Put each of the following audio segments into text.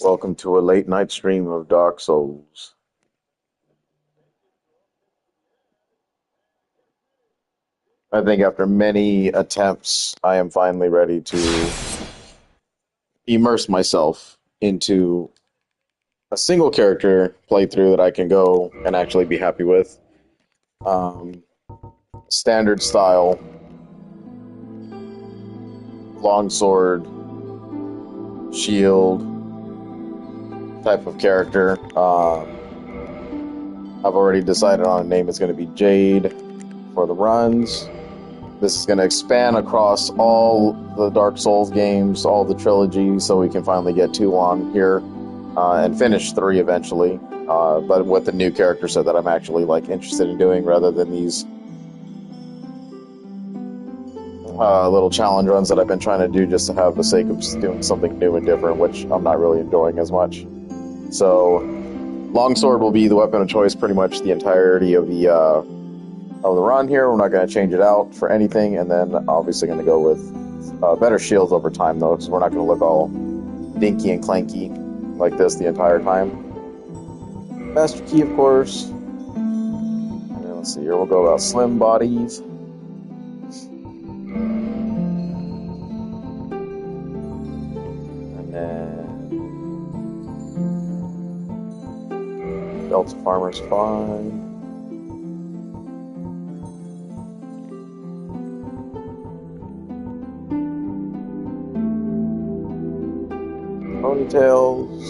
Welcome to a late night stream of Dark Souls. I think after many attempts, I am finally ready to immerse myself into a single character playthrough that I can go and actually be happy with. Um, Standard style, longsword, shield type of character. I've already decided on a name. It's going to be Jade for the runs. This is going to expand across all the Dark Souls games, all the trilogy, so we can finally get 2 on here and finish 3 eventually. But with the new character set that I'm actually interested in doing, rather than these little challenge runs that I've been trying to do just to have the sake of doing something new and different, which I'm not really enjoying as much. So, longsword will be the weapon of choice pretty much the entirety of the run here. We're not going to change it out for anything, and then obviously going to go with better shields over time, though, because we're not going to look all dinky and clanky like this the entire time. Master key, of course. And let's see here. We'll go about slim bodies. And then belts of armor's fine. Ponytails.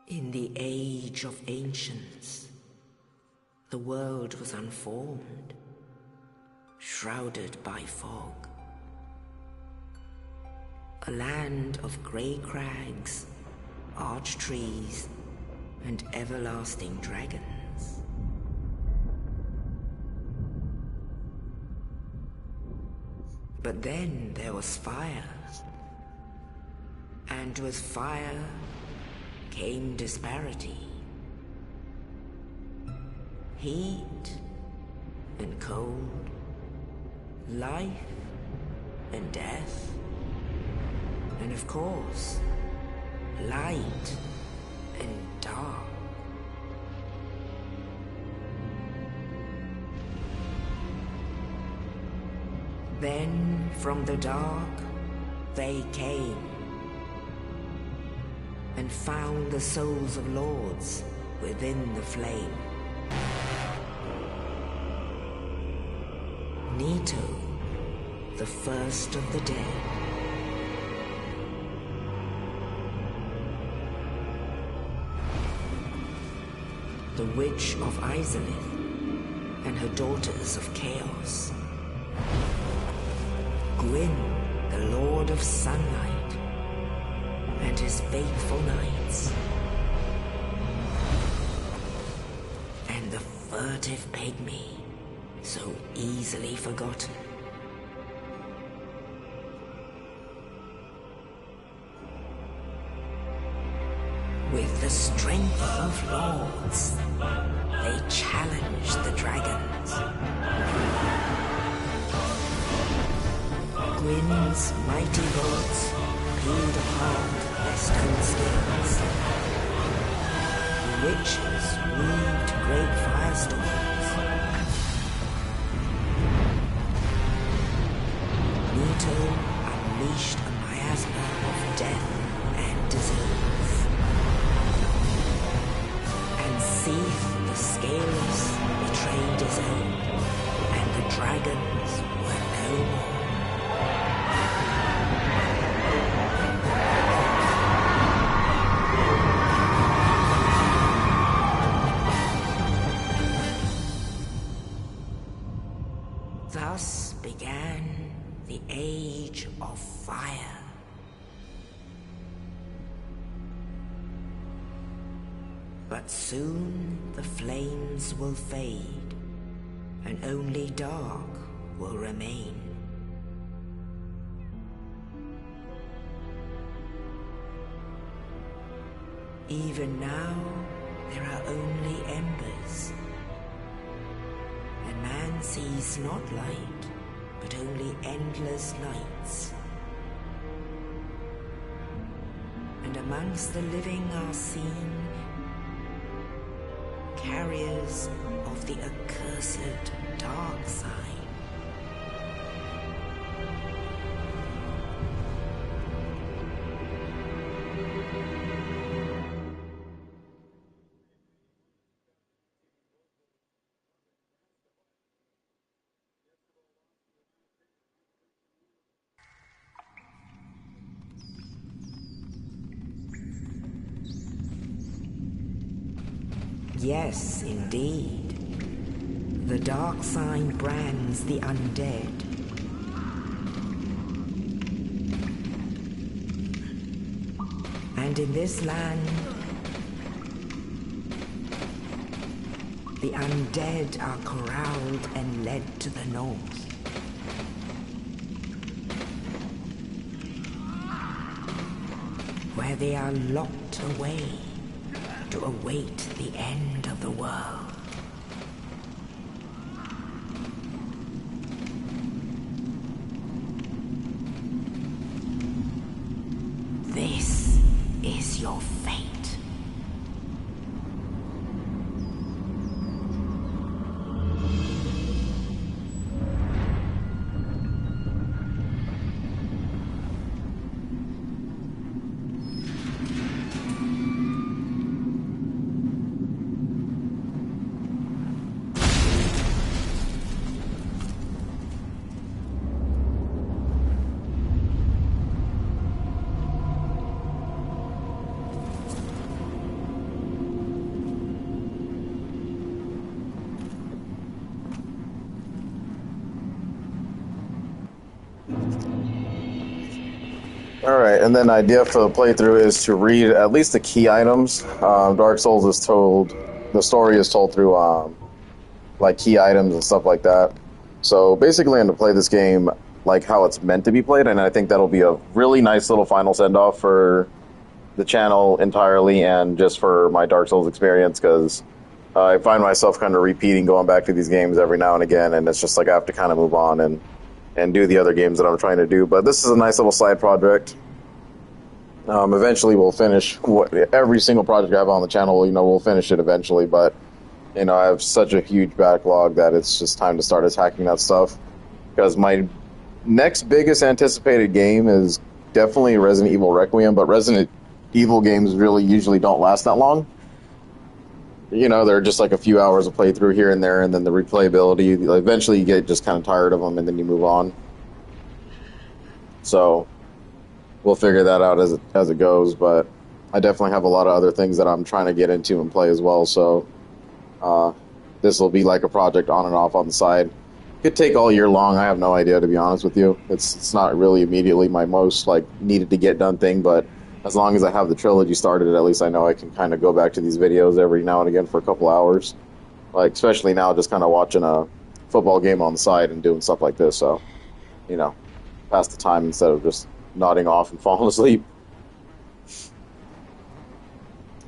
In the age of ancients, the world was unformed, shrouded by fog. A land of grey crags, arch trees, and everlasting dragons. But then there was fire, and with fire came disparity. Heat and cold, life and death, and of course, light and dark. Then from the dark they came and found the souls of lords within the flame. Nito, the first of the dead. The Witch of Izalith and her daughters of Chaos. Gwyn, the Lord of Sunlight, and his faithful knights. And the furtive pygmy, so easily forgotten. With the strength of lords, they challenged the dragons. Gwyn's mighty bullets peeled apart their stone skills. The witches weaved great firestorms. Nito unleashed a miasma of death and disease. And Seath the Scaleless betrayed his own, and the dragons were no more. fire. But soon the flames will fade, and only dark will remain. Even now, there are only embers, and man sees not light, but only endless nights. And amongst the living are seen carriers of the accursed dark side. Yes, indeed. The dark sign brands the undead. And in this land, the undead are corralled and led to the north. Where they are locked away to await the end of the world. This is your fate. Alright, and then the idea for the playthrough is to read at least the key items. Dark Souls is told, the story is told through like key items and stuff like that. So basically I'm going to play this game like how it's meant to be played, and I think that'll be a really nice little final send-off for the channel entirely and just for my Dark Souls experience, because I find myself kind of repeating, going back to these games every now and again, and it's just like I have to kind of move on and do the other games that I'm trying to do. But this is a nice little side project. Eventually we'll finish every single project I have on the channel, we'll finish it eventually, but I have such a huge backlog that it's just time to start attacking that stuff, because my next biggest anticipated game is definitely Resident Evil Requiem, but Resident Evil games really usually don't last that long. They're just like a few hours of playthrough here and there, and then the replayability, eventually you get just kind of tired of them, and then you move on. So we'll figure that out as it goes, but I definitely have a lot of other things that I'm trying to get into and play as well, so this will be like a project on and off on the side. Could take all year long, I have no idea, to be honest with you. It's not really immediately my most needed to get done thing, but as long as I have the trilogy started, at least I know I can kind of go back to these videos every now and again for a couple hours. Especially now, just kind of watching a football game on the side and doing stuff like this, so, pass the time instead of just nodding off and falling asleep.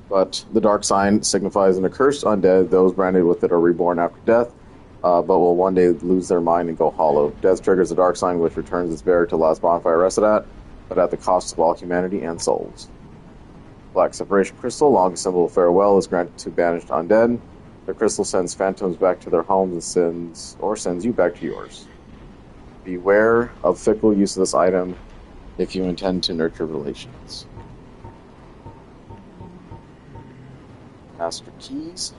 But the dark sign signifies an accursed undead. Those branded with it are reborn after death, but will one day lose their mind and go hollow. Death triggers the dark sign, which returns its bearer to the last bonfire rested at, but at the cost of all humanity and souls. Black separation crystal, long symbol of farewell, is granted to banished undead. The crystal sends phantoms back to their homes and sends you back to yours. Beware of fickle use of this item if you intend to nurture relations. Master keys.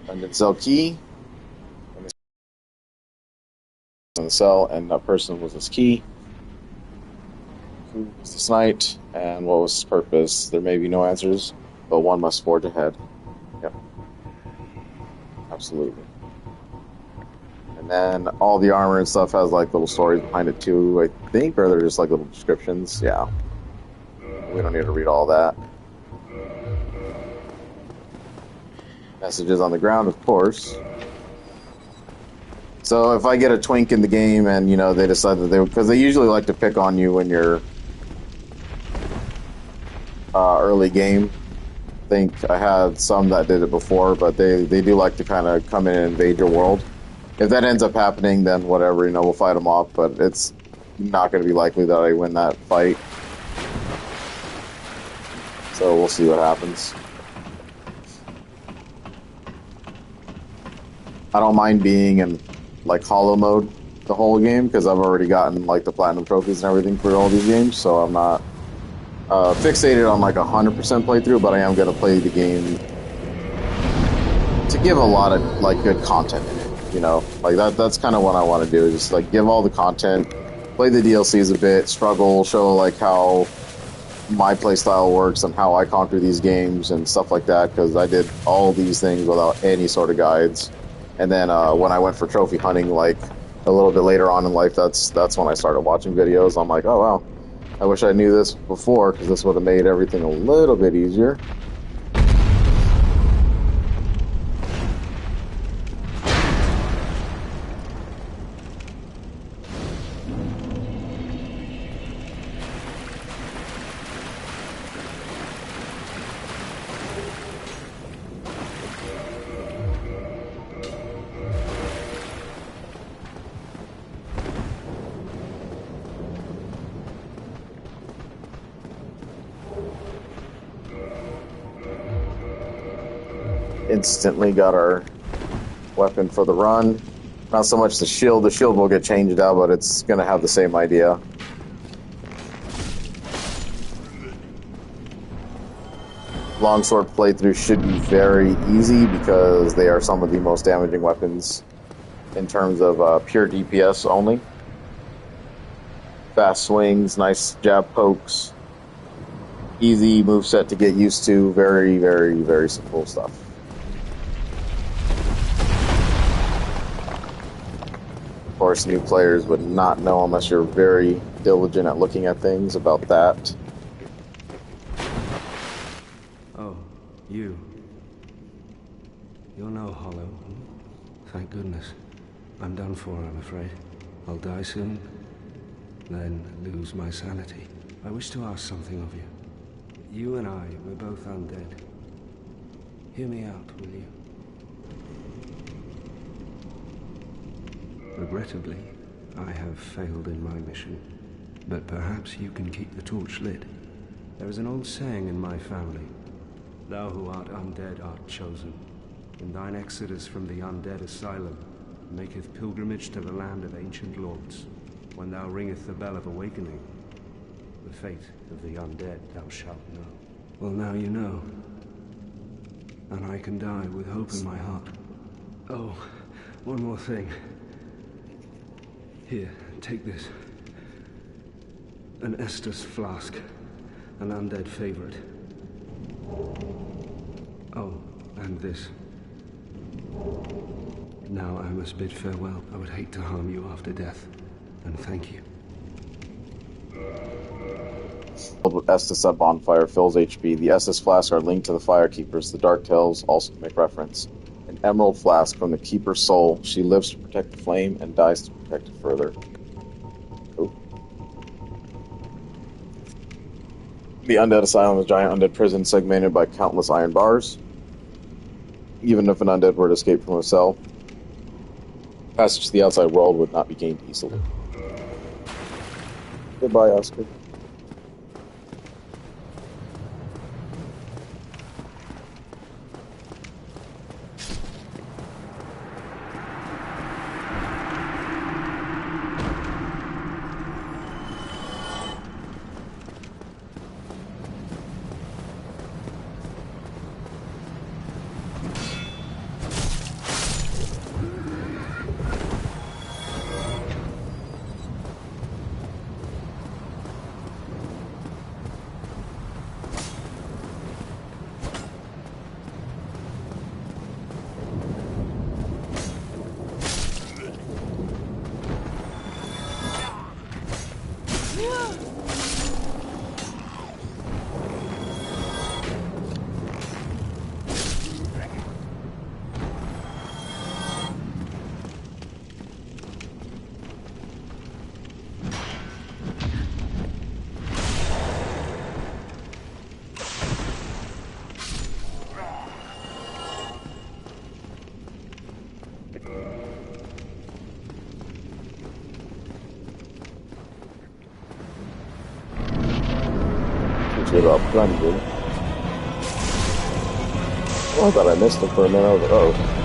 Dungeon cell key. In the cell, and that person was his key. Who was this knight, and what was his purpose? There may be no answers, but one must forge ahead. Yep. Absolutely. And And all the armor and stuff has like little stories behind it too, I think, or they're just like little descriptions. Yeah. We don't need to read all that. Messages on the ground, of course. So if I get a twink in the game and, you know, they decide that because they usually like to pick on you when you're early game. I think I had some that did it before, but they do like to kind of come in and invade your world. If that ends up happening, then whatever, you know, we'll fight them off, but it's not going to be likely that I win that fight. So we'll see what happens. I don't mind being in, like, hollow mode the whole game, because I've already gotten, like, the platinum trophies and everything for all these games, so I'm not fixated on, like, 100% playthrough, but I am going to play the game to give a lot of, like, good content in it, you know? Like, that's kind of what I want to do, is just, like, give all the content, play the DLCs a bit, struggle, show, like, how my playstyle works and how I conquer these games and stuff like that, because I did all these things without any sort of guides. And then when I went for trophy hunting, like a little bit later on in life, that's when I started watching videos. I'm like, oh wow, I wish I knew this before, because this would have made everything a little bit easier. Instantly got our weapon for the run. Not so much the shield. The shield will get changed out, but it's going to have the same idea. Longsword playthrough should be very easy because they are some of the most damaging weapons in terms of pure DPS only. Fast swings, nice jab pokes, easy moveset to get used to. Very, very, very simple stuff. Of course, new players would not know unless you're very diligent at looking at things about that. Oh, you. You're no hollow. Thank goodness. I'm done for, I'm afraid. I'll die soon, then lose my sanity. I wish to ask something of you. You and I, we're both undead. Hear me out, will you? Regrettably, I have failed in my mission, but perhaps you can keep the torch lit. There is an old saying in my family: thou who art undead art chosen, and thine exodus from the undead asylum maketh pilgrimage to the land of ancient lords. When thou ringeth the bell of awakening, the fate of the undead thou shalt know. Well, now you know, and I can die with hope in my heart. Oh, one more thing. Here, take this. An Estus flask. An undead favorite. Oh, and this. Now I must bid farewell. I would hate to harm you after death. And thank you. With Estus at bonfire fills HP. The Estus flasks are linked to the Firekeepers. The Dark Tales also make reference. An emerald flask from the Keeper's soul. She lives to protect the flame and dies to protect it further. Ooh. The Undead Asylum is a giant undead prison segmented by countless iron bars. Even if an undead were to escape from a cell, passage to the outside world would not be gained easily. Goodbye, Oscar. Get up, run, dude. Oh, I thought I missed him for a minute. I was like, oh.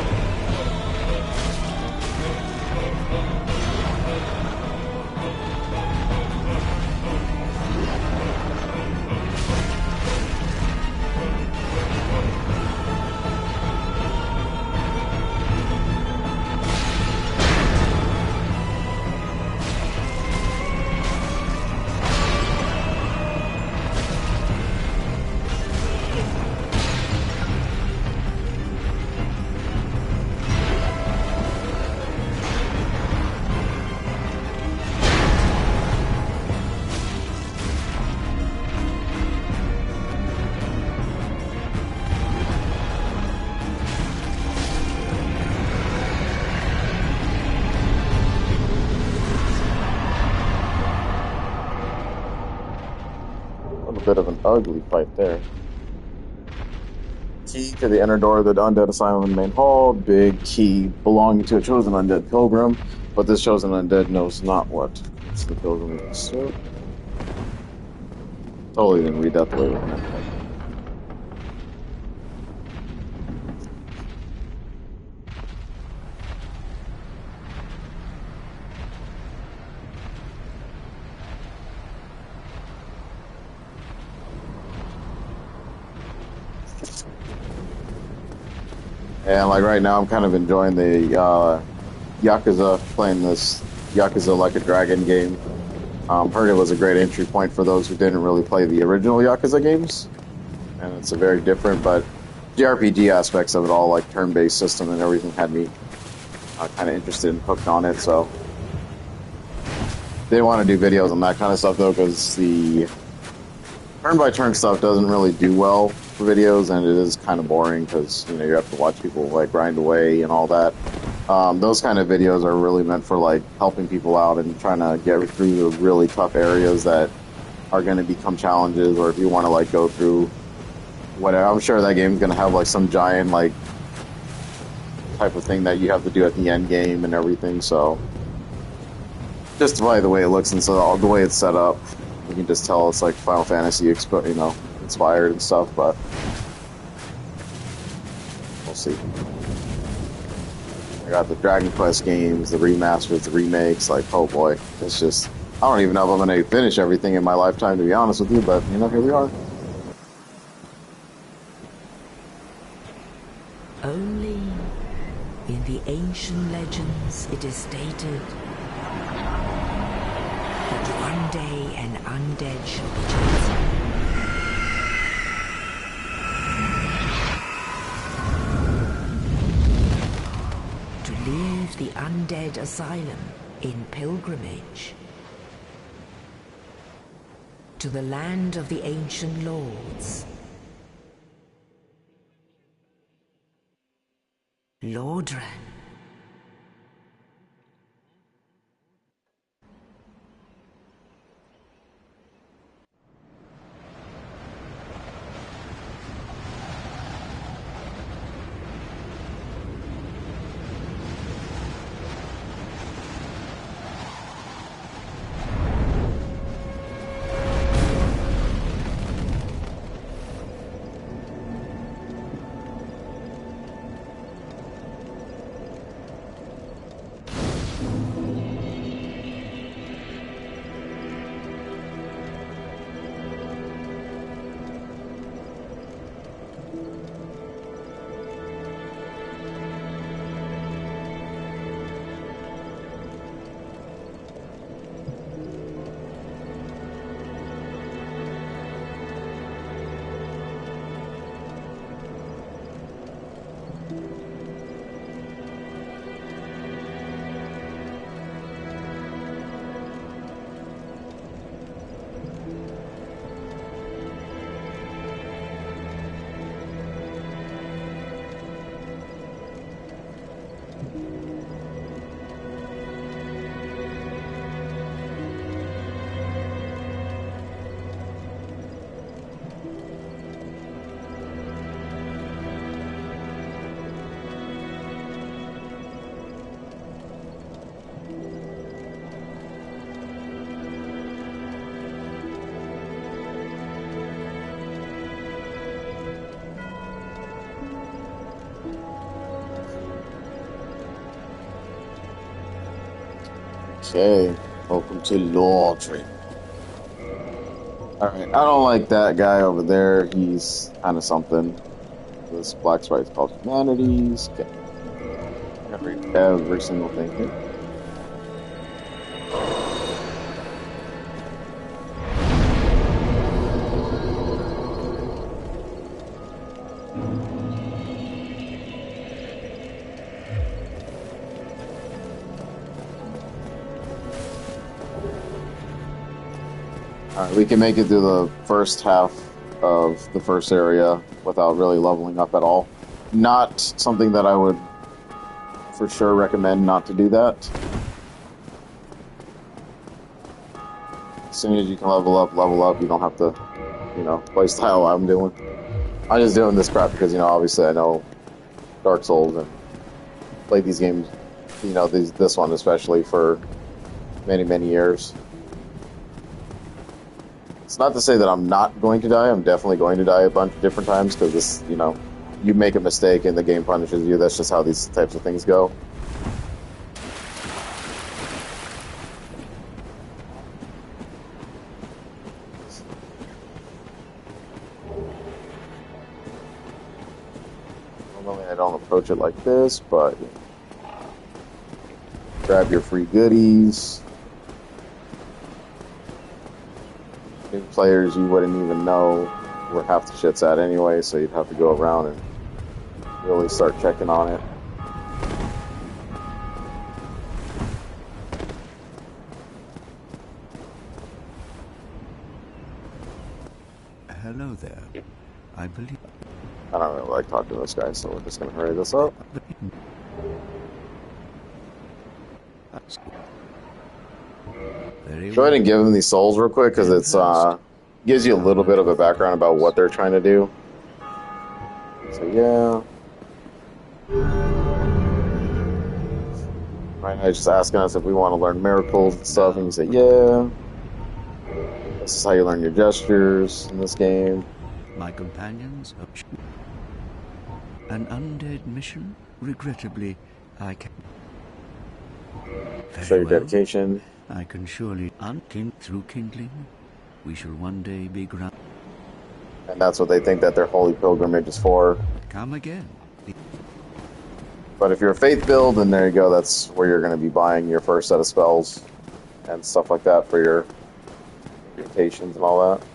Bit of an ugly fight there. Key to the inner door of the undead asylum in the main hall. Big key belonging to a chosen undead pilgrim, but this chosen undead knows not what. It's the pilgrim of the sword. Totally didn't read that the way it was meant. And like right now, I'm kind of enjoying the Yakuza, playing this Yakuza Like a Dragon game. Heard it was a great entry point for those who didn't really play the original Yakuza games, and it's a very different, but the RPG aspects of it all, like turn-based system and everything, had me kind of interested and hooked on it. So didn't want to do videos on that kind of stuff though, because the turn-by-turn stuff doesn't really do well for videos, and it is kind of boring because you have to watch people like grind away and all that. Those kind of videos are really meant for like helping people out and trying to get through the really tough areas that are going to become challenges, or if you want to like go through whatever. I'm sure that game's going to have like some giant like type of thing that you have to do at the end game and everything. So just by the way it looks and so the way it's set up, you can just tell it's like Final Fantasy inspired and stuff, but we'll see. I got the Dragon Quest games, the remasters, the remakes, like, oh boy, it's just, I don't even know if I'm going to finish everything in my lifetime, to be honest with you, but, here we are. Only in the ancient legends it is stated that one day an undead shall be chosen. To leave the undead asylum in pilgrimage to the land of the ancient lords. Lordran. Okay, welcome to Laundry. Alright, I don't like that guy over there. He's kind of something. This black sprite is called Humanities. Okay. I'm gonna read every single thing here. Alright, we can make it through the first half of the first area without really leveling up at all. Not something that I would for sure recommend not to do that. As soon as you can level up, you don't have to, play style I'm doing. I'm just doing this crap because, obviously I know Dark Souls and played these games, this one especially for many, many years. It's not to say that I'm not going to die. I'm definitely going to die a bunch of different times because this, you make a mistake and the game punishes you. That's just how these types of things go. Normally I don't approach it like this, but grab your free goodies. New players you wouldn't even know where half the shit's at anyway, so you'd have to go around and really start checking on it. Hello there. I believe... I don't really like talking to this guy, so we're just gonna hurry this up. Go ahead and give them these souls real quick, because it's gives you a little bit of a background about what they're trying to do. So yeah. Right now he's just asking us if we want to learn miracles and stuff, and you say yeah. This is how you learn your gestures in this game. My companions are... An undead mission? Regrettably, I can... Show your dedication. I can surely through kindling. We shall one day be ground. And that's what they think that their holy pilgrimage is for. Come again. But if you're a faith build, then there you go. That's where you're going to be buying your first set of spells and stuff like that for your mutations and all that.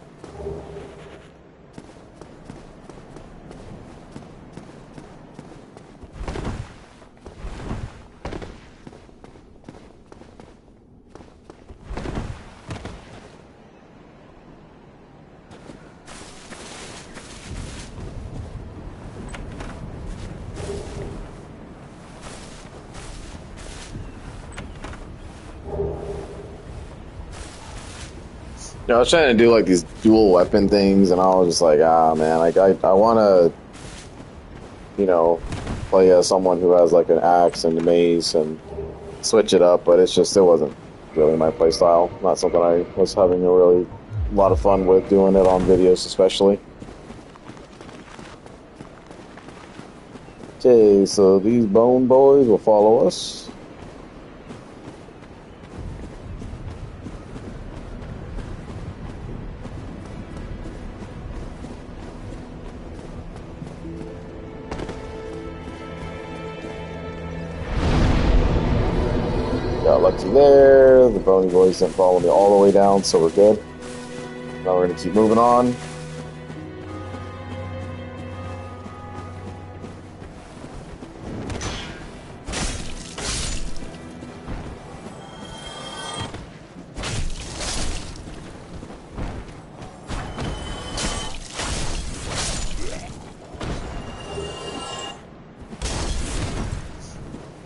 I was trying to do like these dual weapon things, and I was just like, man, like I want to, play as someone who has like an axe and a mace and switch it up, but it wasn't really my play style. Not something I was having a lot of fun with doing it on videos, especially. Okay, so these bone boys will follow us. Lucky there. The bony boys didn't follow me all the way down, so we're good. Now we're going to keep moving on.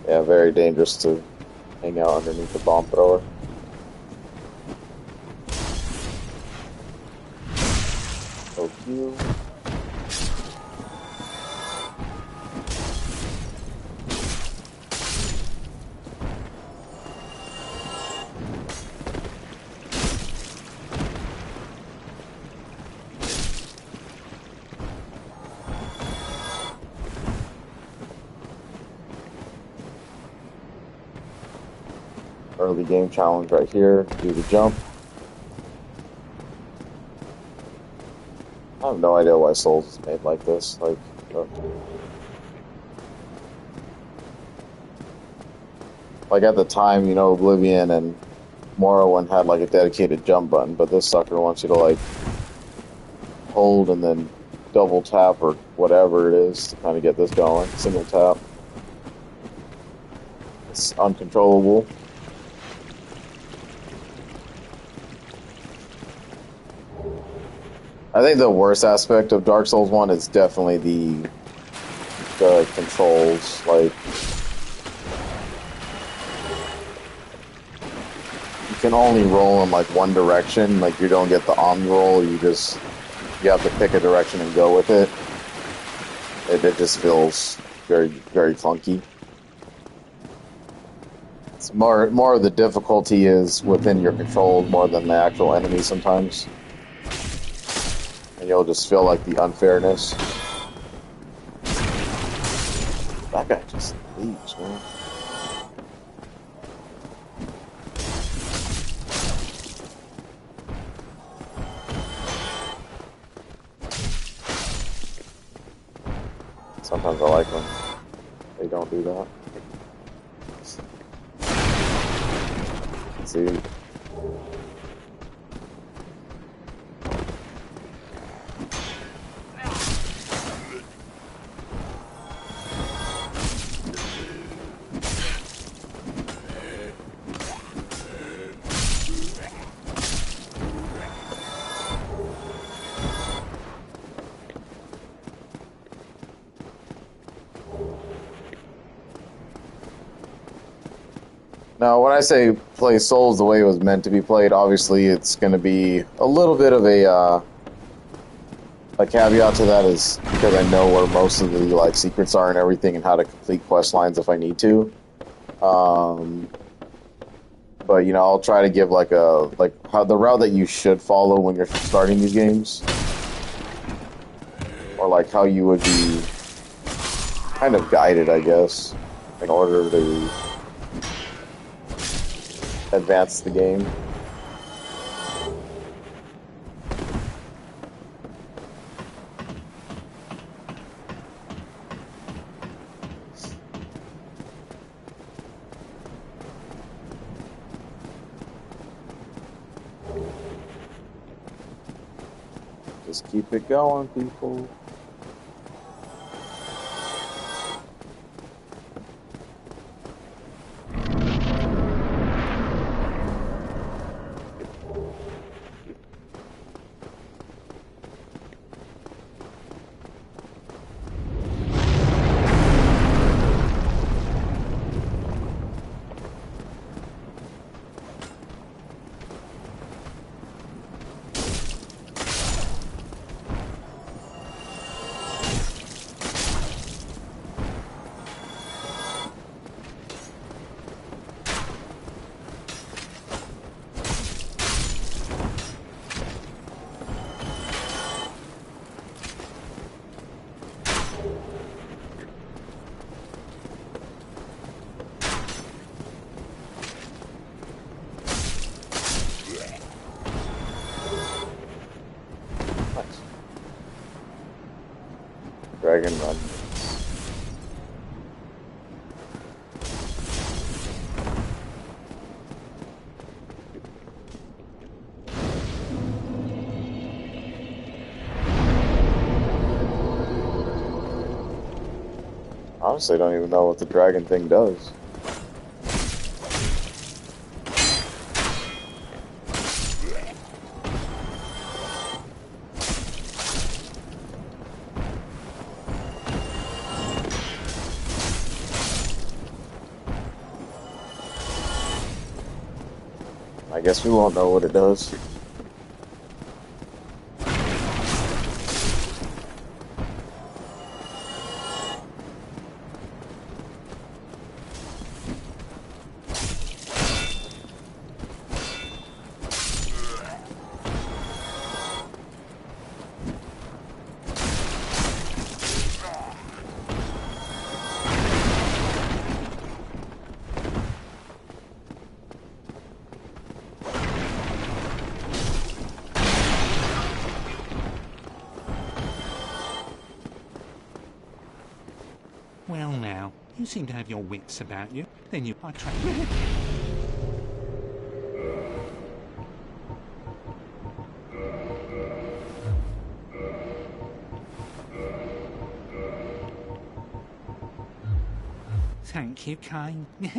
Yeah, very dangerous to hang out underneath the bomb thrower. So cute. early game challenge right here. Do the jump. I have no idea why Souls is made like this. Like at the time, you know, Oblivion and Morrowind had like a dedicated jump button, but this sucker wants you to like hold and then double tap or whatever it is to kind of get this going. Single tap. It's uncontrollable. I think the worst aspect of Dark Souls 1 is definitely the controls. Like, you can only roll in like one direction. Like, you don't get the omni roll. You have to pick a direction and go with it. It just feels very, very clunky. It's more of the difficulty is within your control more than the actual enemy sometimes. And you'll just feel like the unfairness. That guy just leaves, man. Sometimes I like when they don't do that. Let's see. Now, when I say play Souls the way it was meant to be played, obviously it's going to be a little bit of a caveat to that is because I know where most of the like secrets are and everything, and how to complete quest lines if I need to. But you know, I'll try to give like how the route that you should follow when you're starting these games, or like how you would be kind of guided, I guess, in order to advance the game. Just keep it going, people. Dragon Run. Honestly, I don't even know what the dragon thing does. I guess we won't know what it does. You seem to have your wits about you. Then you are trained. Thank you, Kane. You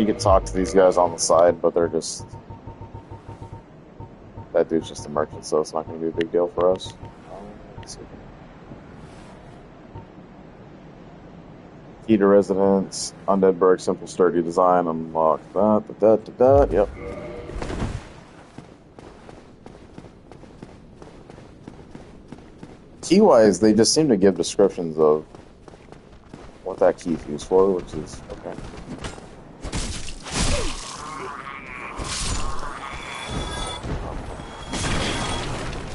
can talk to these guys on the side, but they're just... That dude's just a merchant, so it's not going to be a big deal for us. Let's see. Key to residence, undead berg, simple sturdy design, unlock that, yep. Key-wise, they just seem to give descriptions of what that key's used for, which is okay.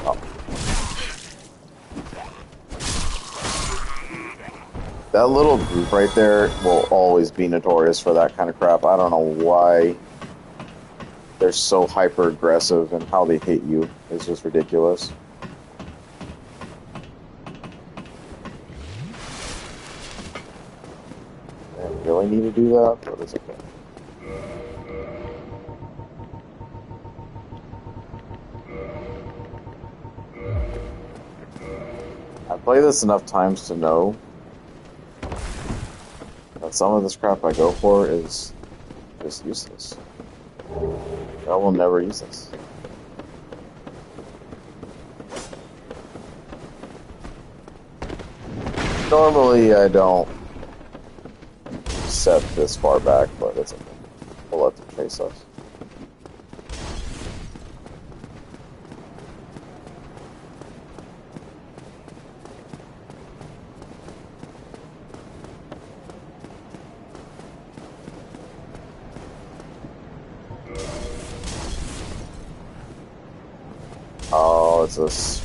Oh. That little group right there will always be notorious for that kind of crap. I don't know why they're so hyper-aggressive and how they hit you is just ridiculous. Really need to do that, but it's okay. I play this enough times to know that some of this crap I go for is just useless. I will never use this. Normally I don't set this far back, but it's okay. We'll let them chase us. Oh, it's this.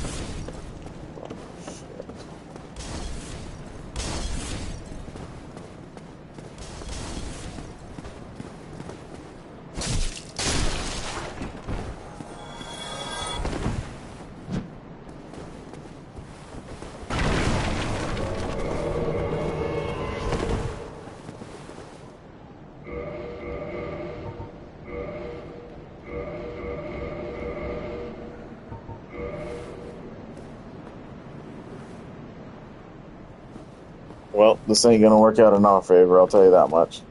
Well, this ain't gonna work out in our favor, I'll tell you that much.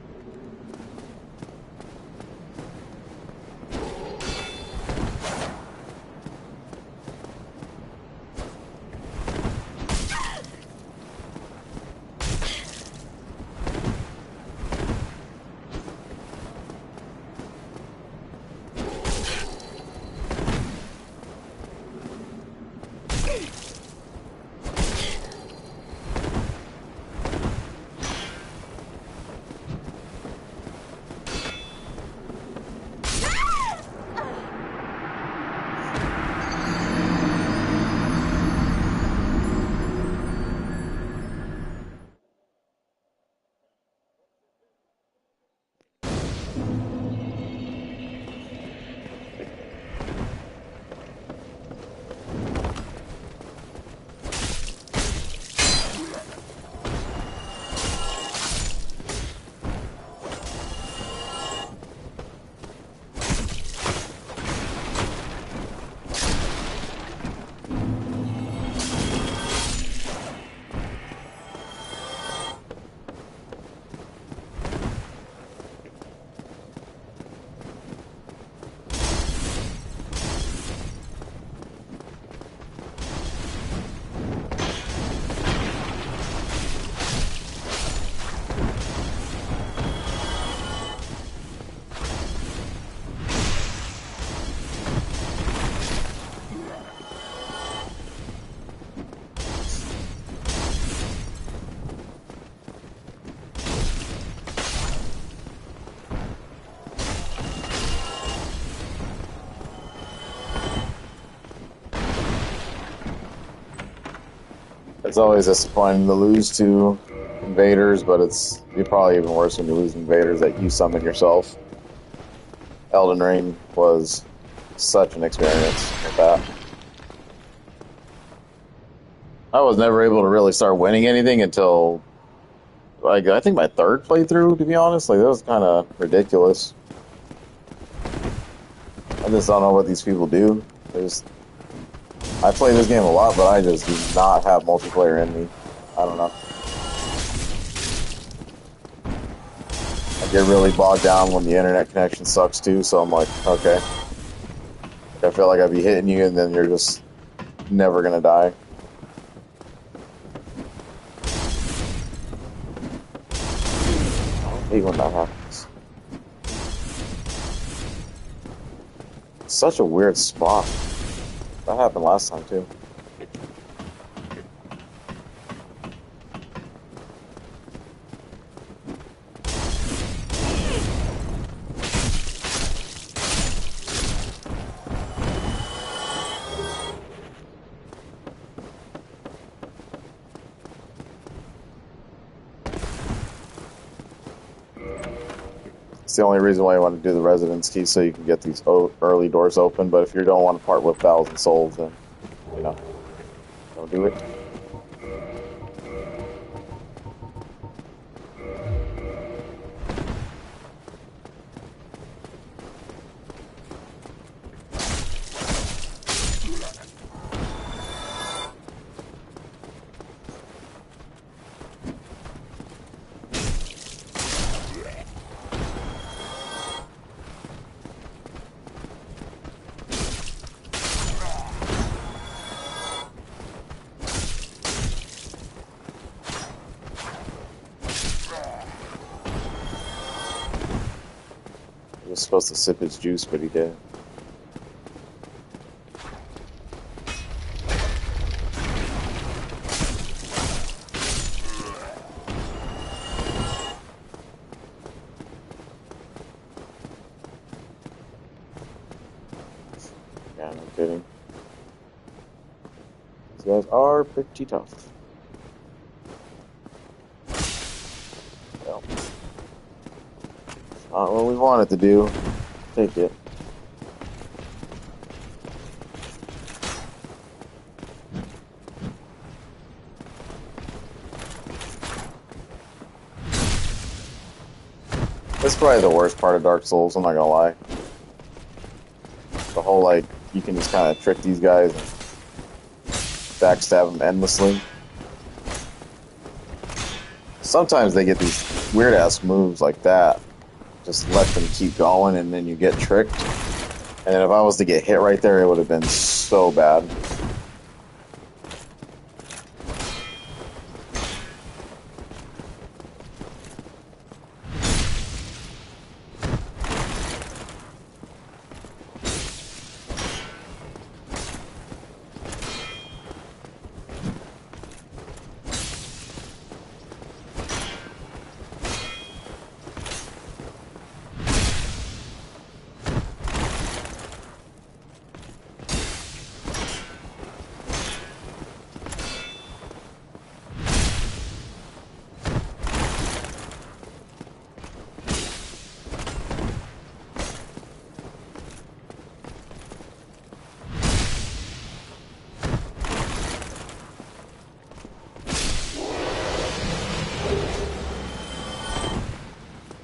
It's always disappointing to lose to invaders, but it's probably even worse when you lose invaders that you summon yourself. Elden Ring was such an experience with that. I was never able to really start winning anything until, like, I think my third playthrough, to be honest. Like, that was kind of ridiculous. I just don't know what these people do. I play this game a lot, but I just do not have multiplayer in me. I don't know. I get really bogged down when the internet connection sucks too, so I'm like, okay. I feel like I'd be hitting you and then you're just never gonna die. I hate when that happens. It's such a weird spot. That happened last time too. It's the only reason why you want to do the residence key, so you can get these early doors open. But if you don't want to part with 1,000 souls, then, you know, don't do it. He was supposed to sip his juice, but he did. Yeah, no kidding. These guys are pretty tough. Well, not what we wanted to do. Take it. That's probably the worst part of Dark Souls, I'm not gonna lie. The whole, like, you can just kind of trick these guys and backstab them endlessly. Sometimes they get these weird-ass moves like that. Just let them keep going, and then you get tricked. And then if I was to get hit right there, it would have been so bad.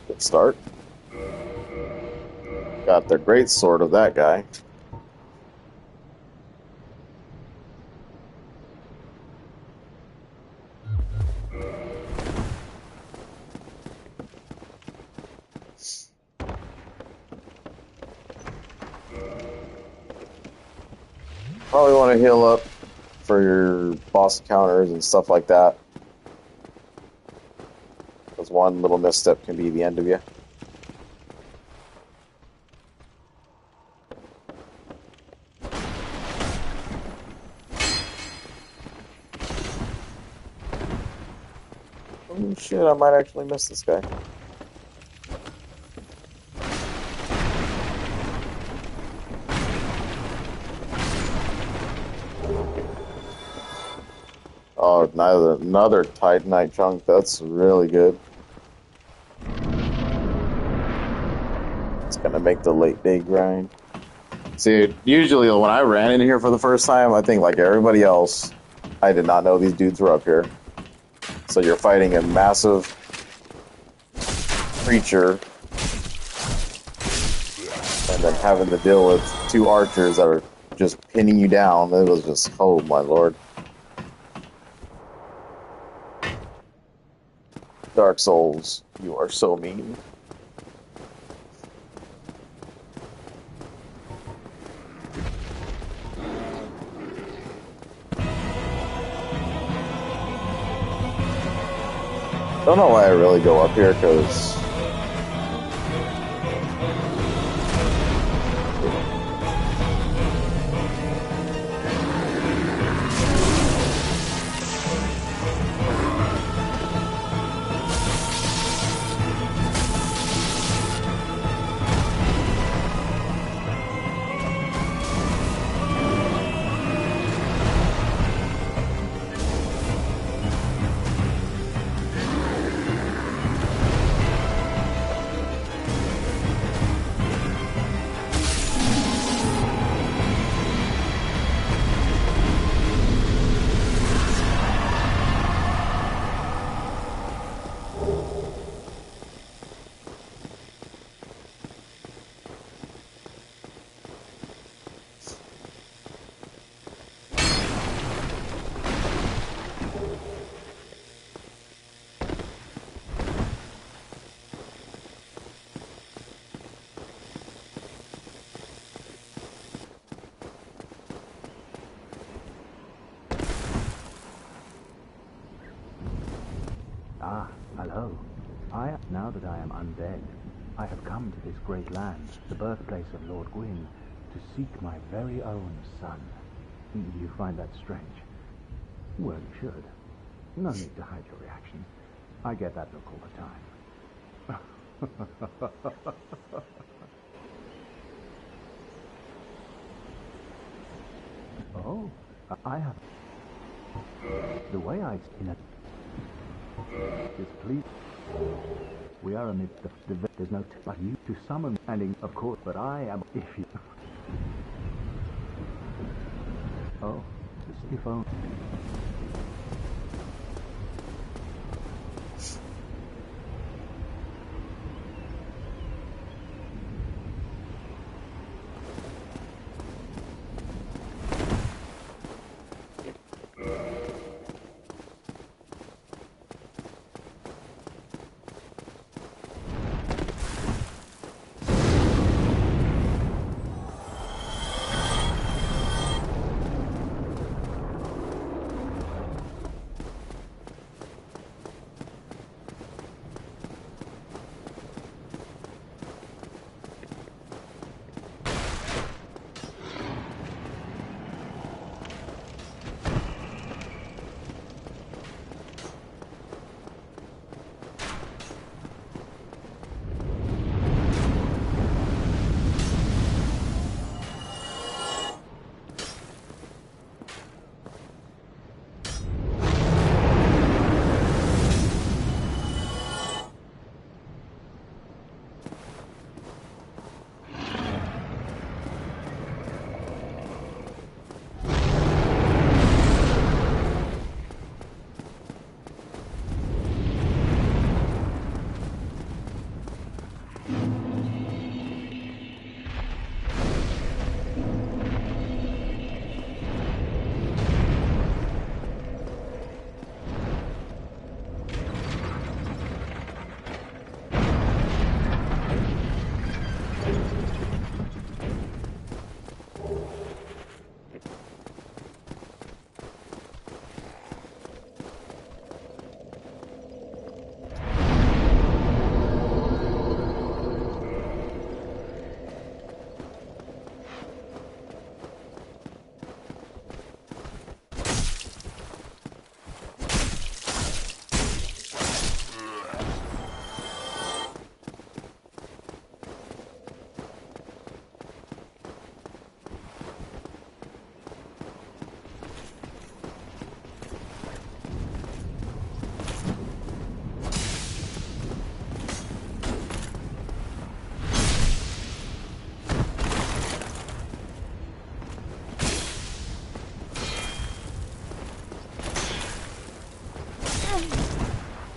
Good start. Got the great sword of that guy. Probably want to heal up for your boss encounters and stuff like that. Because one little misstep can be the end of you. Oh shit, I might actually miss this guy. Oh, another Titanite chunk. That's really good. It's gonna make the late day grind. See, usually when I ran in here for the first time, I think like everybody else, I did not know these dudes were up here. So you're fighting a massive creature and then having to deal with two archers that are just pinning you down. It was just, oh my lord. Dark Souls, you are so mean. Don't know why I really go up here, because Ah, hello. Now that I am undead, I have come to this great land, the birthplace of Lord Gwyn, to seek my very own son. You find that strange? Well, you should. No need to hide your reaction. I get that look all the time. Oh, I have... The way I... Is please. We are amidst there's no but you to summon and of course, but I am if you. Oh, if only.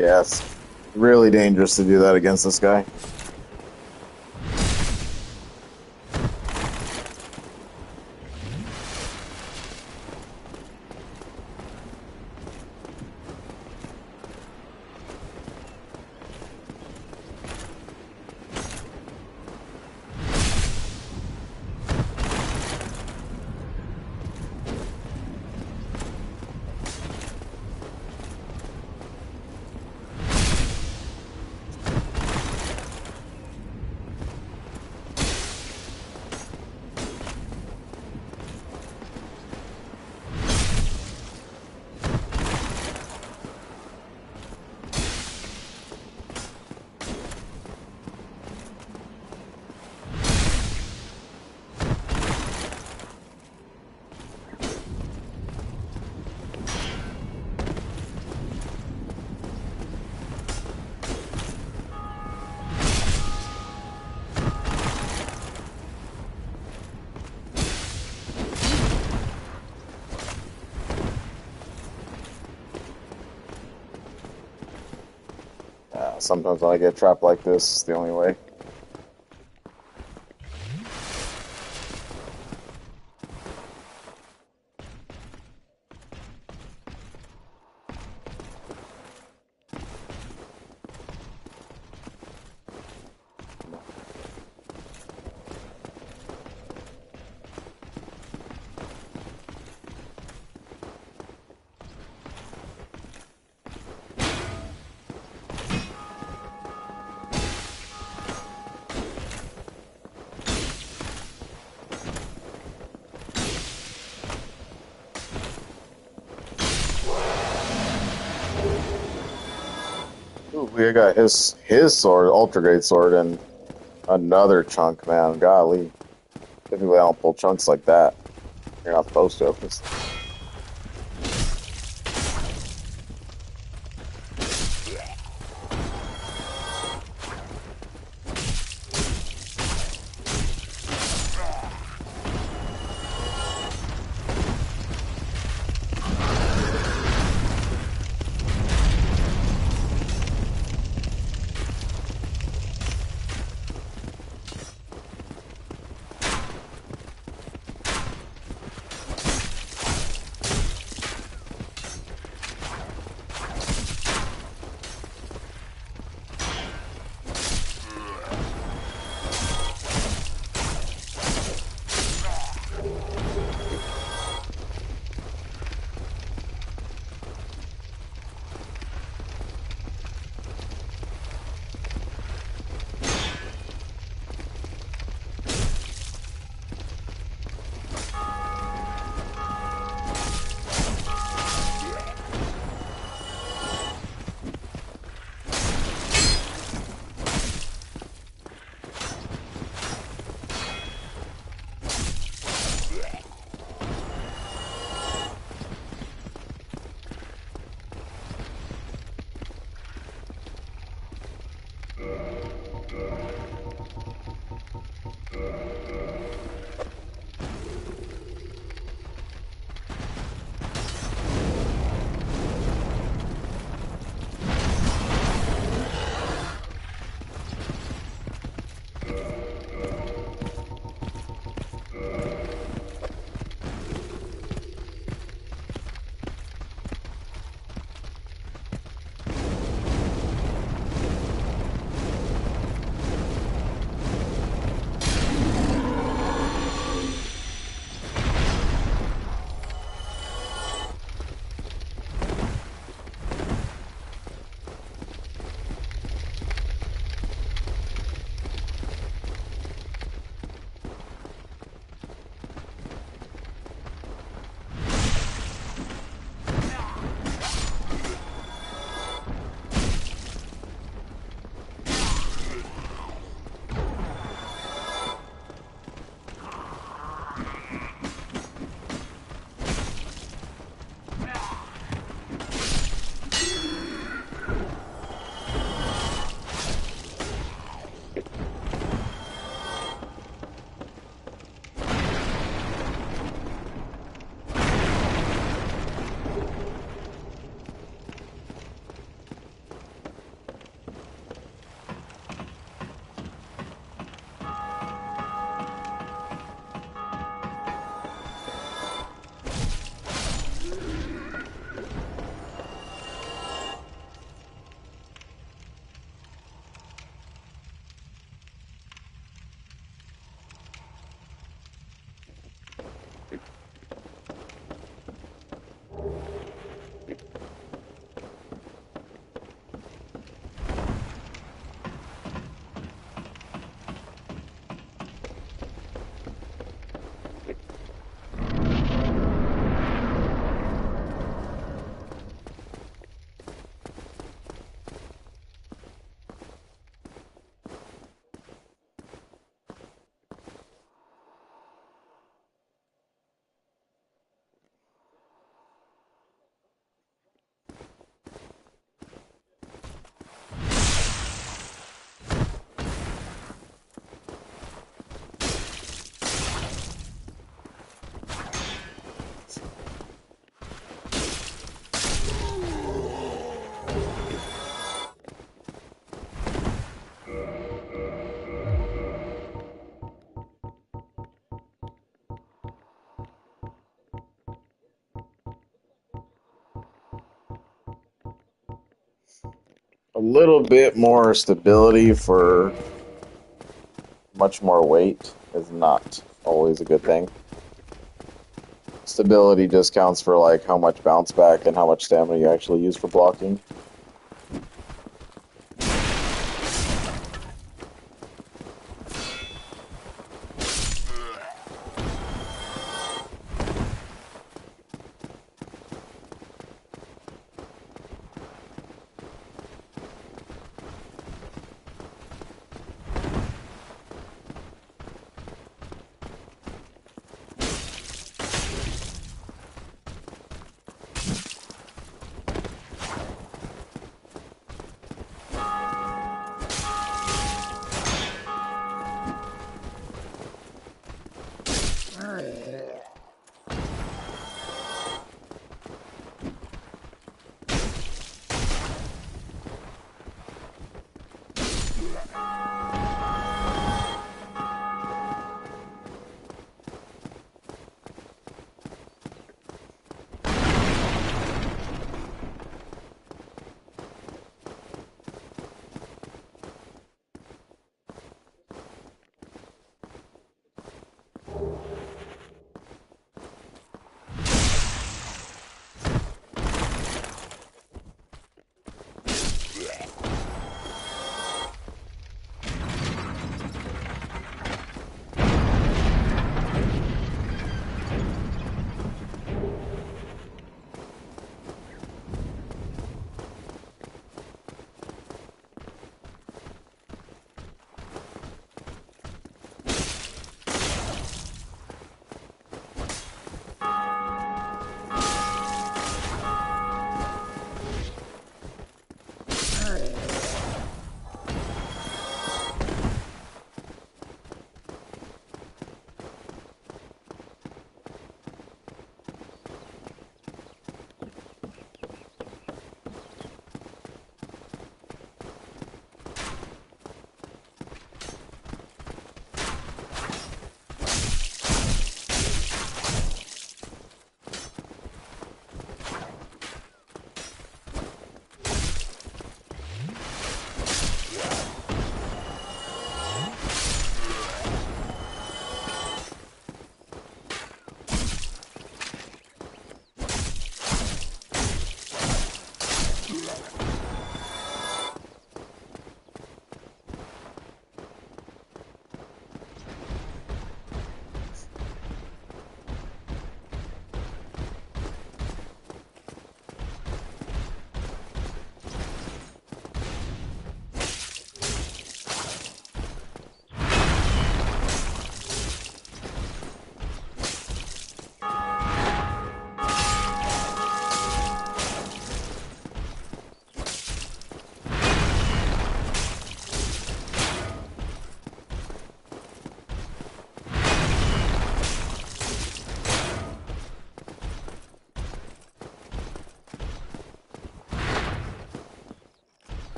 Yes. Really dangerous to do that against this guy. Sometimes when I get trapped like this, it's the only way. Ooh, we got his sword, ultra great sword, and another chunk, man. Golly. Typically I don't pull chunks like that. You're not supposed to. A little bit more stability for much more weight is not always a good thing. Stability just counts for like how much bounce back and how much stamina you actually use for blocking.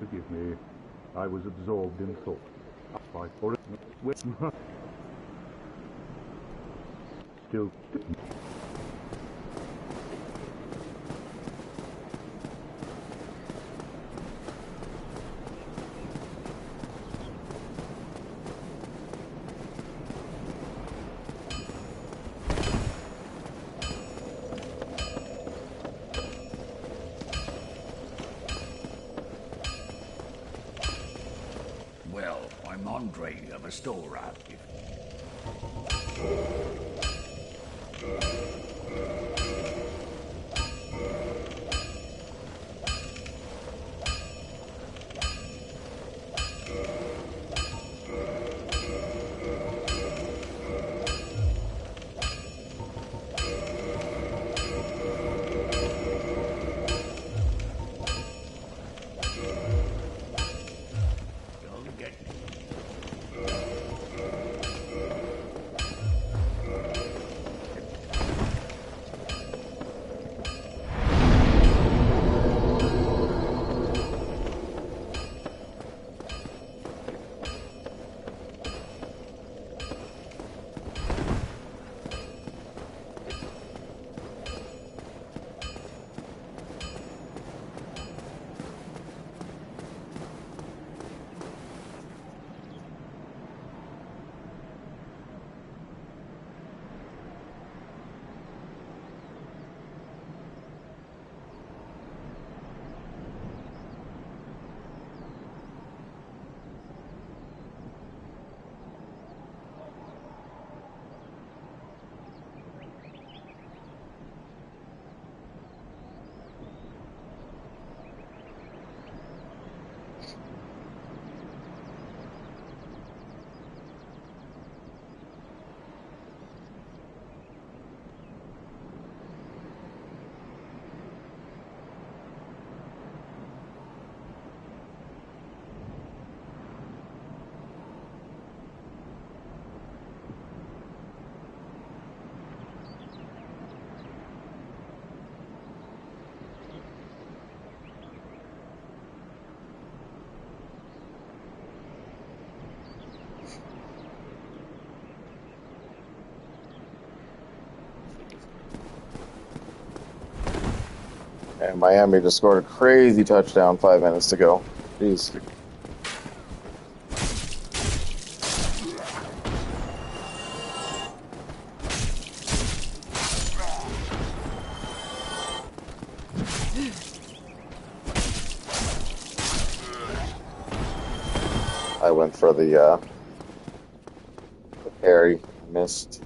Forgive me. I was absorbed in thought. I for it with still. Well, I'm Andre of a store out. Don't get And Miami just scored a crazy touchdown 5 minutes to go. Jeez. I went for the parry, missed.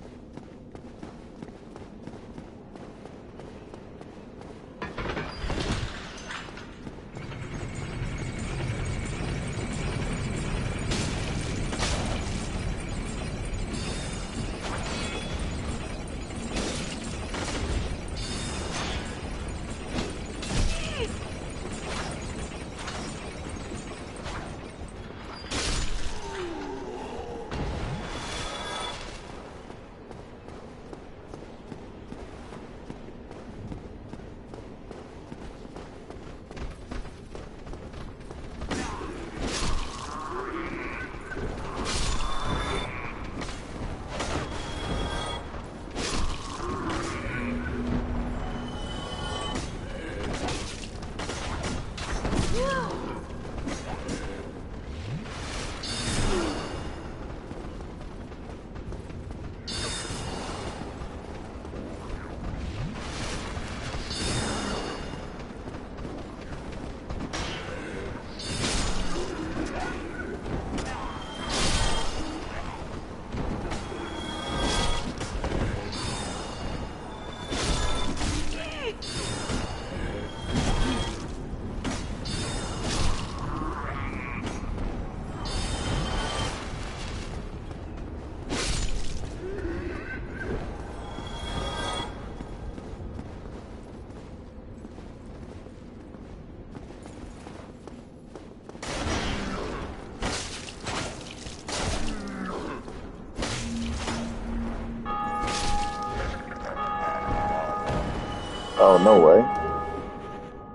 Oh, no way.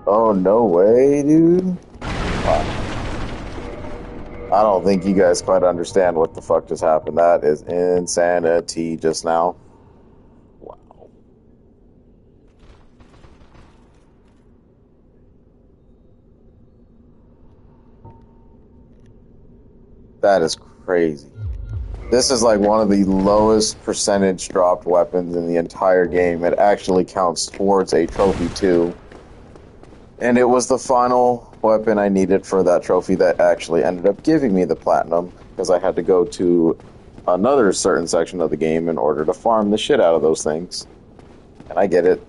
Oh, no way, dude. Wow. I don't think you guys quite understand what the fuck just happened. That is insanity just now. Wow. That is crazy. This is like one of the lowest percentage dropped weapons in the entire game. It actually counts towards a trophy too. And it was the final weapon I needed for that trophy that actually ended up giving me the platinum, because I had to go to another certain section of the game in order to farm the shit out of those things. And I get it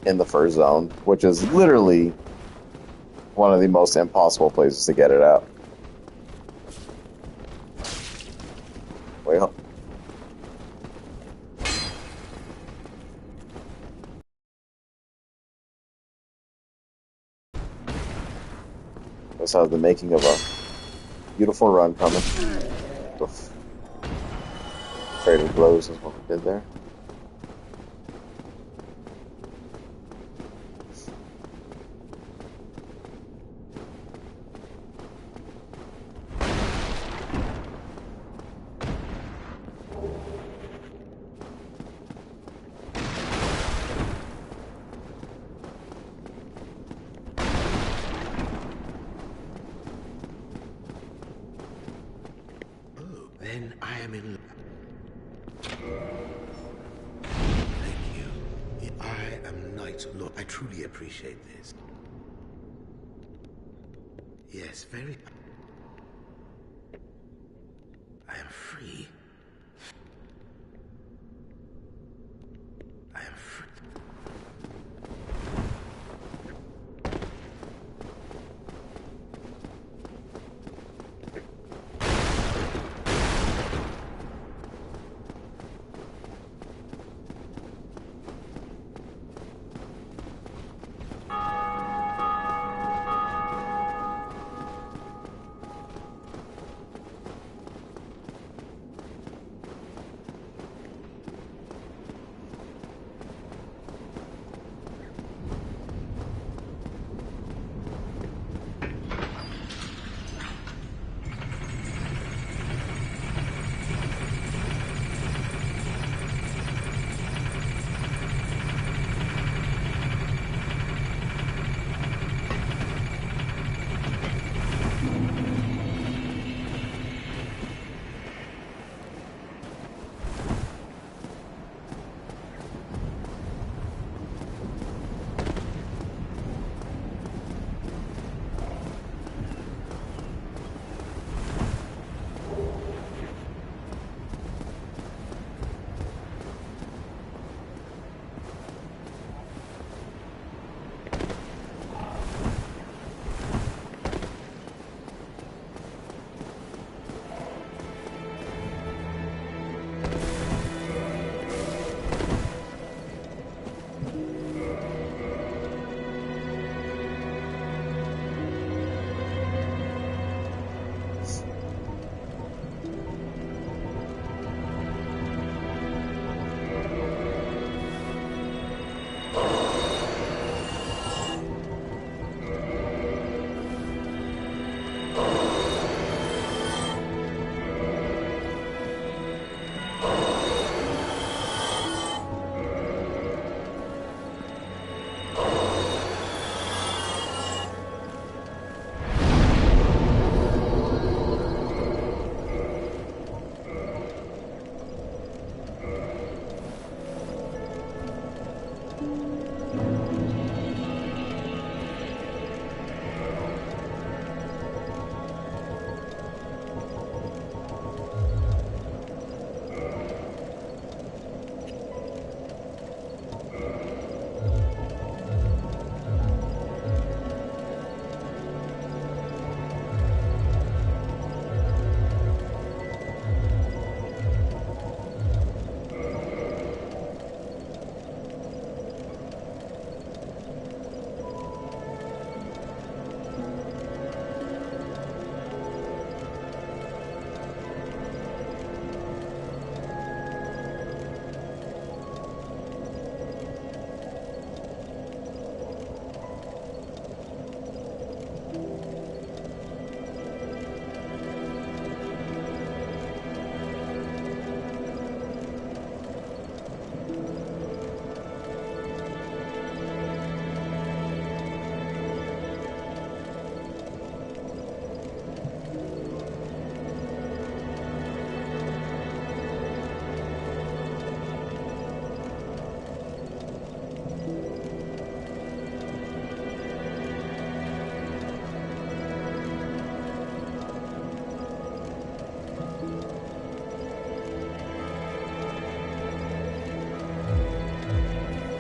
in the first zone, which is literally one of the most impossible places to get it at. Wait, this has the making of a beautiful run coming. Oof. Trading blows is what we did there. Then I am in. Thank you. I am Knight Lord. I truly appreciate this. Yes, very. I am free. I am free.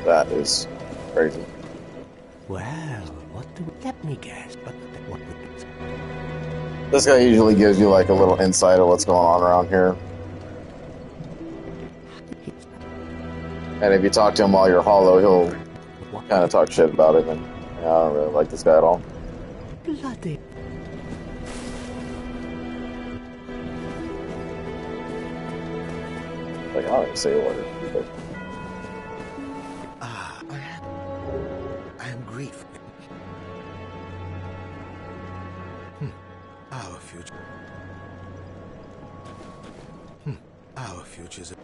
That is crazy. Well, what do let me guess? What? This guy usually gives you like a little insight of what's going on around here. And if you talk to him while you're hollow, he'll kind of talk shit about it. And yeah, I don't really like this guy at all. Bloody. Like, I don't even say a word. I am grateful. Our future. Our futures.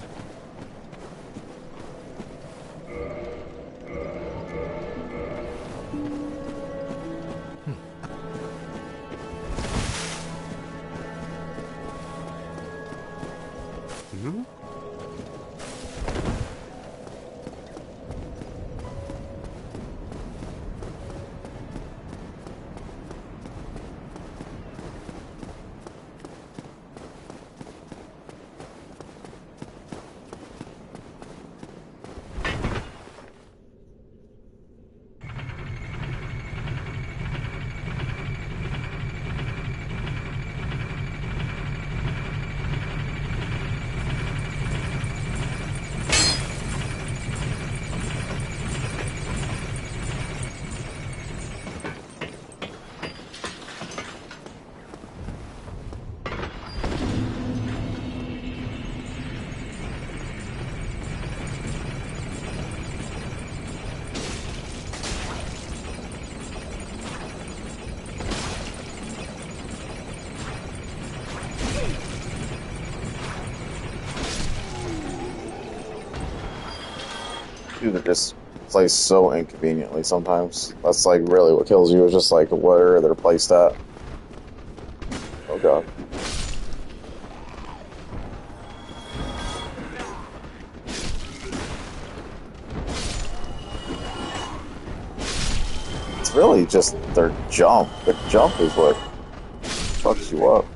Dude, it just plays so inconveniently sometimes. That's like really what kills you, is just like where they're placed at. Oh god. It's really just their jump. The jump is what fucks you up.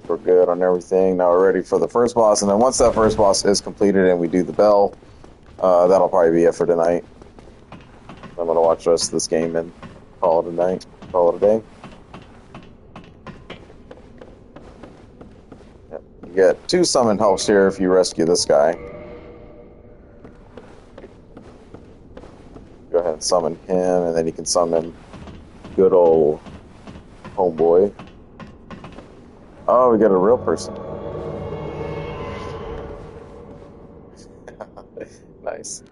We're good on everything. Now we're ready for the first boss, and then once that first boss is completed and we do the bell, that'll probably be it for tonight. I'm gonna watch the rest of this game and call it a night. Call it a day. Yep. You get 2 summon helps here if you rescue this guy. Go ahead and summon him, and then you can summon good old homeboy. Oh, we got a real person. Nice.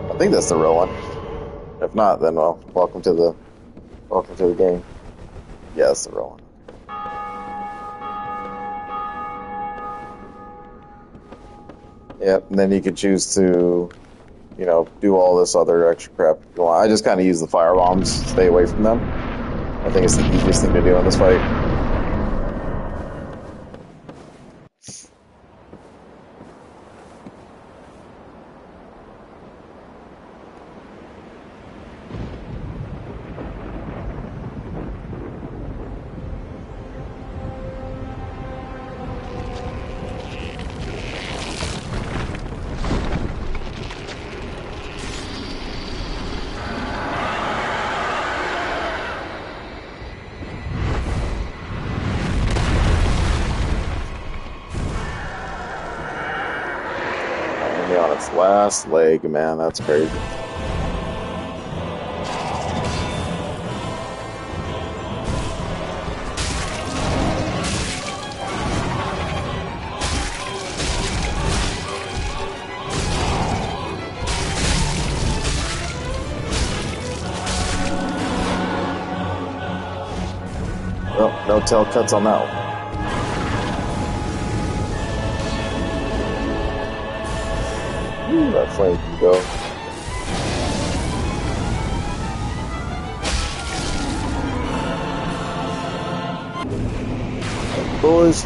I think that's the real one. If not, then well, welcome to the game. Yeah, that's the real one. Yep, and then you could choose to, you know, do all this other extra crap if you want. I just kind of use the fire bombs, stay away from them. I think it's the easiest thing to do in this fight. On its last leg, man, that's crazy. Well, no tail cuts on that one. Ooh, that flame can go. boys.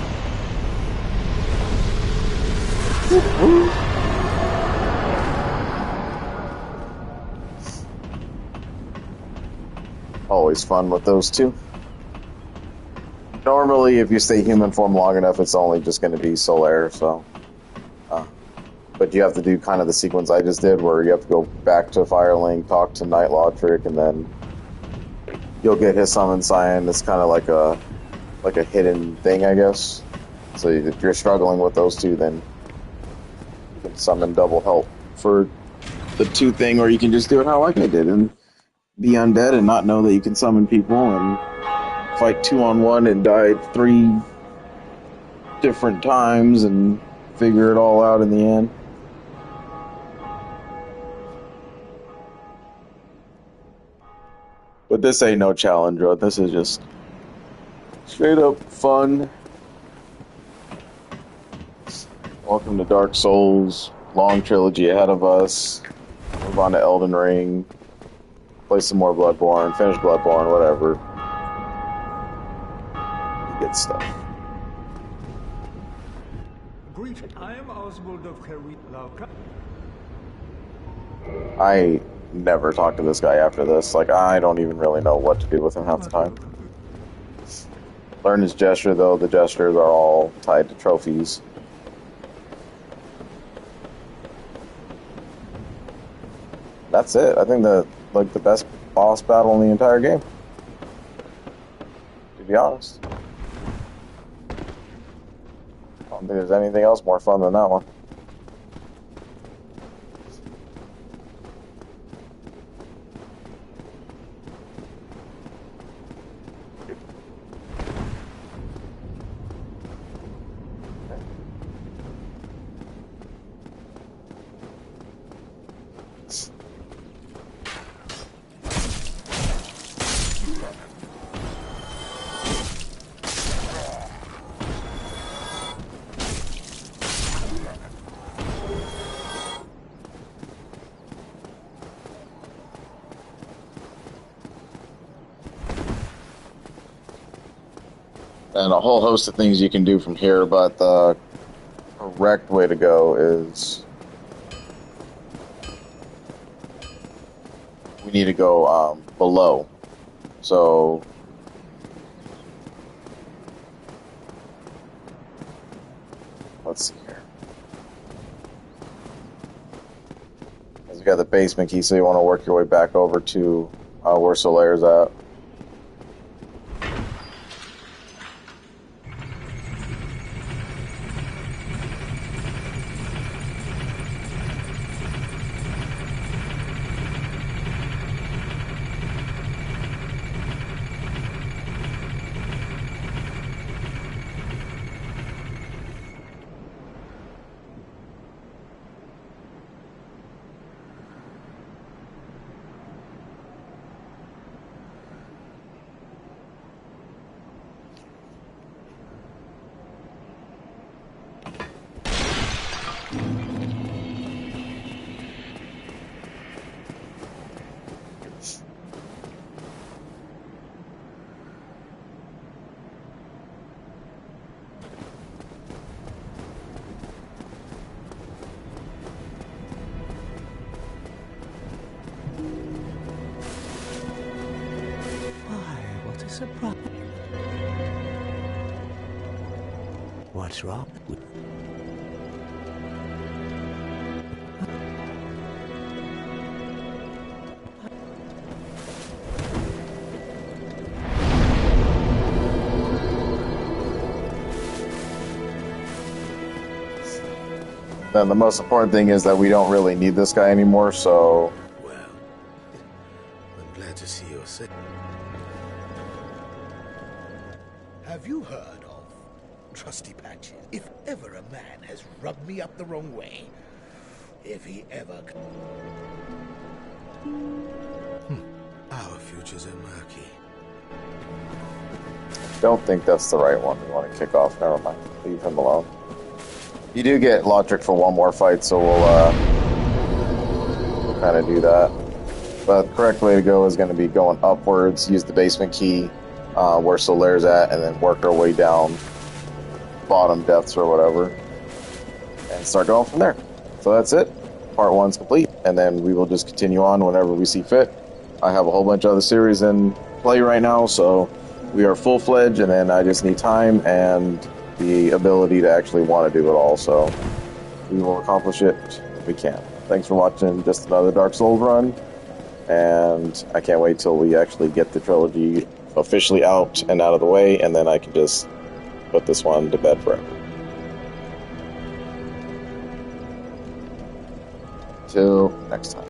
Always fun with those two. Normally, if you stay human form long enough, it's only just going to be Solaire, so... but you have to do kind of the sequence I just did, where you have to go back to Firelink, talk to Night Lotric, and then you'll get his summon sign. It's kind of like a hidden thing, I guess. So if you're struggling with those two, then you can summon double help for the two thing, or you can just do it how like I did and be undead and not know that you can summon people and fight 2-on-1 and die 3 different times and figure it all out in the end. But this ain't no challenge run. This is just straight up fun. Welcome to Dark Souls. Long trilogy ahead of us. Move on to Elden Ring. Play some more Bloodborne. Finish Bloodborne, whatever. Good stuff. I am Oswald of Lauka. I never talk to this guy after this. Like, I don't even really know what to do with him half the time. Learn his gesture, though. The gestures are all tied to trophies. That's it. I think the best boss battle in the entire game. To be honest. I don't think there's anything else more fun than that one. And a whole host of things you can do from here, but the correct way to go is we need to go below. So let's see here. You got the basement key, so you want to work your way back over to where Solaire's at. Surprise. What's wrong with... Then the most important thing is that we don't really need this guy anymore, so... Well, I'm glad to see you're safe. Have you heard of Trusty Patches? If ever a man has rubbed me up the wrong way, if he ever... Our futures are murky. Don't think that's the right one we want to kick off. Never mind. Leave him alone. You do get Lotric for one more fight, so we'll kind of do that. But the correct way to go is going to be going upwards, use the basement key, where Solaire's at, and then work our way down bottom deaths or whatever, and start going from there. So that's it. Part 1's complete, and then we will just continue on whenever we see fit. I have a whole bunch of other series in play right now, so we are full-fledged, and then I just need time and the ability to actually want to do it all, so we will accomplish it if we can. Thanks for watching just another Dark Souls run, and I can't wait till we actually get the trilogy officially out and out of the way, and then I can just put this one to bed forever. Till next time.